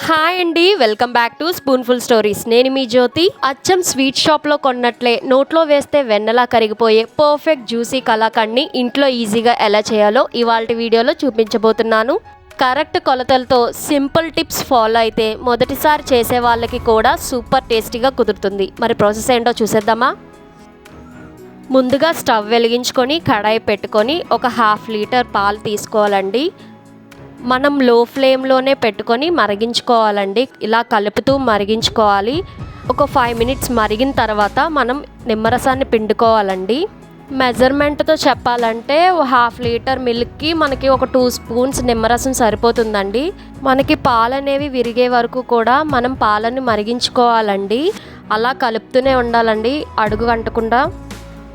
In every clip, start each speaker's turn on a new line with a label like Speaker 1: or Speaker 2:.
Speaker 1: Hi అండి, welcome back to spoonful stories. నేను మీ జ్యోతి. అచ్చం స్వీట్ షాప్లో కొన్నట్లే నోట్లో వేస్తే వెన్నలా కరిగిపోయే పర్ఫెక్ట్ జ్యూసీ కలాకండ్ని ఇంట్లో ఈజీగా ఎలా చేయాలో ఇవాల్టి వీడియోలో చూపించబోతున్నాను. కరెక్ట్ కొలతలతో సింపుల్ టిప్స్ ఫాలో అయితే మొదటిసారి చేసే వాళ్ళకి కూడా సూపర్ టేస్టీగా కుదురుతుంది. మరి ప్రాసెస్ ఏంటో చూసేద్దామా? ముందుగా స్టవ్ వెలిగించుకొని కడాయి పెట్టుకొని ఒక 1/2 లీటర్ పాలు తీసుకోవాలండి. మనం లో ఫ్లేమ్లోనే పెట్టుకొని మరిగించుకోవాలండి. ఇలా కలుపుతూ మరిగించుకోవాలి. ఒక 5 మినిట్స్ మరిగిన తర్వాత మనం నిమ్మరసాన్ని పిండుకోవాలండి. మెజర్మెంట్తో చెప్పాలంటే 1/2 లీటర్ మిల్క్కి మనకి ఒక 2 స్పూన్స్ నిమ్మరసం సరిపోతుందండి. మనకి పాలు అనేవి విరిగే వరకు కూడా మనం పాలని మరిగించుకోవాలండి. అలా కలుపుతూనే ఉండాలండి, అడుగు అంటకుండా.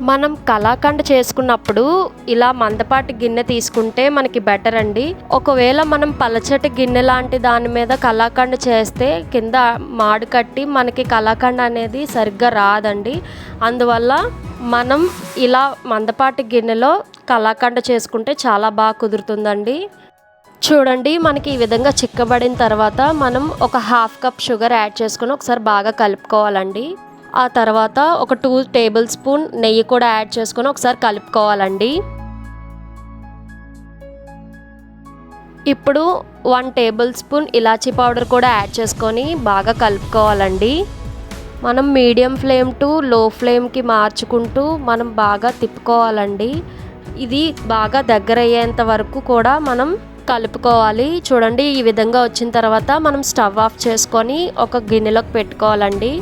Speaker 1: మనం కలాకండ్ చేసుకున్నప్పుడు ఇలా మందపాటి గిన్నె తీసుకుంటే మనకి బెటర్ అండి. ఒకవేళ మనం పలచటి గిన్నె లాంటి దాని మీద కలాకండ్ చేస్తే కింద మాడు కట్టి మనకి కలాకండ్ అనేది సరిగ్గా రాదండి. అందువల్ల మనం ఇలా మందపాటి గిన్నెలో కలాకండ్ చేసుకుంటే చాలా బాగా కుదురుతుందండి. చూడండి, మనకి ఈ విధంగా చిక్కబడిన తర్వాత మనం ఒక 1/2 కప్ షుగర్ యాడ్ చేసుకొని ఒకసారి బాగా కలుపుకోవాలండి. ఆ తర్వాత ఒక 2 టేబుల్ స్పూన్ నెయ్యి కూడా యాడ్ చేసుకొని ఒకసారి కలుపుకోవాలండి. ఇప్పుడు 1 టేబుల్ స్పూన్ ఇలాచీ పౌడర్ కూడా యాడ్ చేసుకొని బాగా కలుపుకోవాలండి. మనం మీడియం ఫ్లేమ్ టు లో ఫ్లేమ్కి మార్చుకుంటూ మనం బాగా తిప్పుకోవాలండి. ఇది బాగా దగ్గర అయ్యేంత వరకు కూడా మనం కలుపుకోవాలి. చూడండి, ఈ విధంగా వచ్చిన తర్వాత మనం స్టవ్ ఆఫ్ చేసుకొని ఒక గిన్నెలోకి పెట్టుకోవాలండి.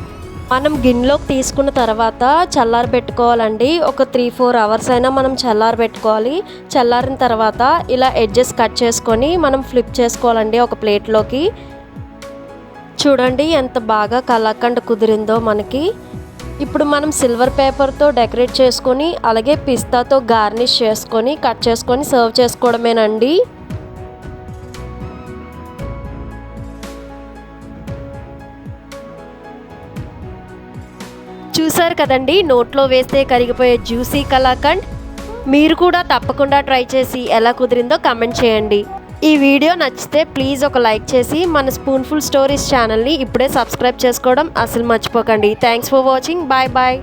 Speaker 1: మనం గిన్నెలోకి తీసుకున్న తర్వాత చల్లారి పెట్టుకోవాలండి. ఒక 3-4 అవర్స్ అయినా మనం చల్లారి పెట్టుకోవాలి. చల్లారిన తర్వాత ఇలా ఎడ్జెస్ కట్ చేసుకొని మనం ఫ్లిప్ చేసుకోవాలండి ఒక ప్లేట్లోకి. చూడండి ఎంత బాగా కలాకండ్ కుదిరిందో మనకి. ఇప్పుడు మనం సిల్వర్ పేపర్తో డెకరేట్ చేసుకొని అలాగే పిస్తాతో గార్నిష్ చేసుకొని కట్ చేసుకొని సర్వ్ చేసుకోవడమేనండి. చూసారు కదండి, నోట్లో వేస్తే కరిగిపోయే జ్యూసీ కలాకండ్. మీరు కూడా తప్పకుండా ట్రై చేసి ఎలా కుదిరిందో కామెంట్ చేయండి. ఈ వీడియో నచ్చితే ప్లీజ్ ఒక లైక్ చేసి మన స్పూన్ఫుల్ స్టోరీస్ ఛానల్ని ఇప్పుడే సబ్స్క్రైబ్ చేసుకోవడం అసలు మర్చిపోకండి. Thanks for watching. Bye bye.